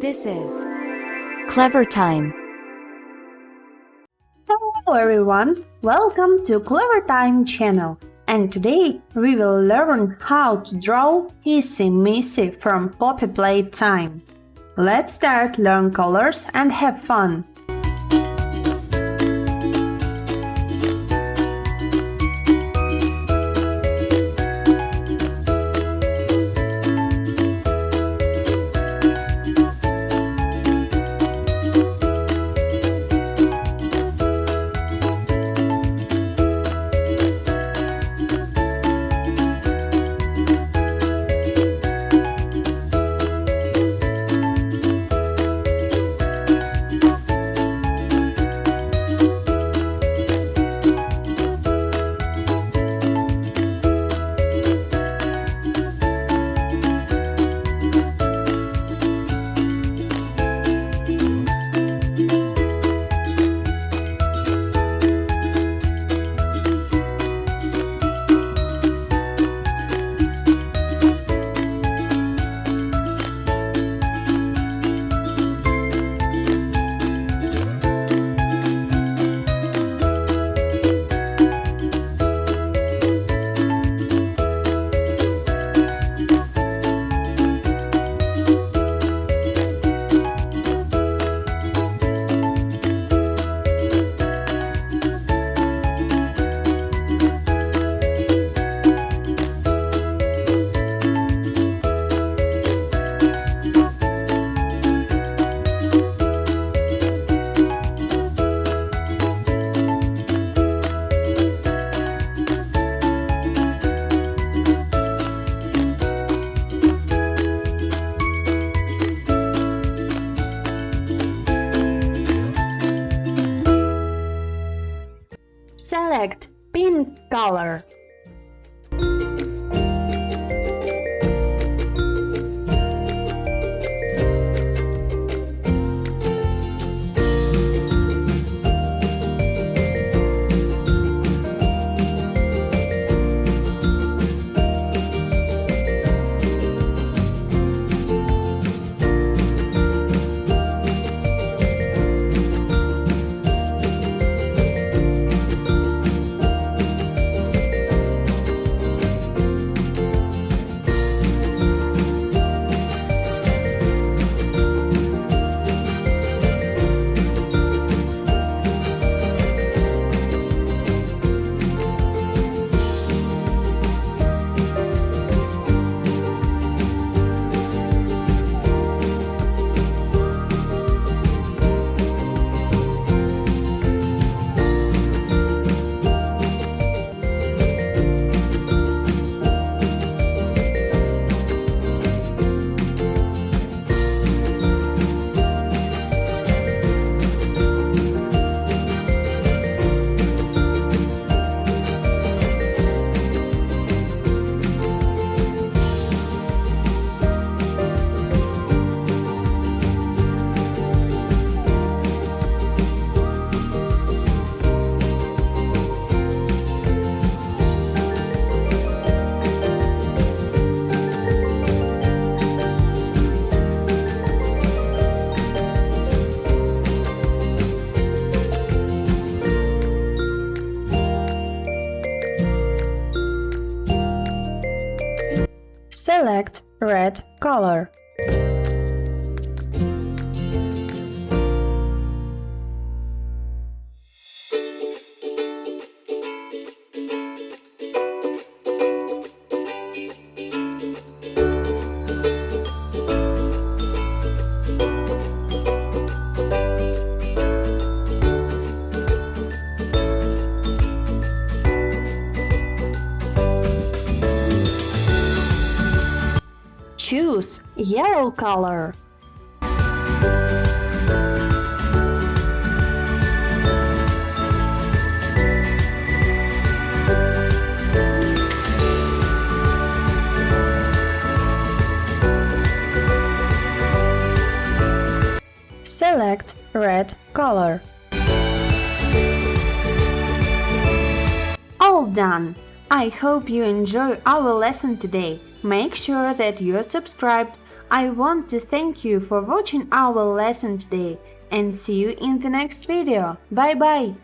This is Clever Time. Hello everyone, welcome to Clever Time channel, and today we will learn how to draw Kissy Missy from Poppy Playtime. Let's start, learn colors and have fun! Select pink color. Select red color. Choose yellow color. Select red color. All done! I hope you enjoy our lesson today. Make sure that you are subscribed I want to thank you for watching our lesson today and see you in the next video. Bye bye!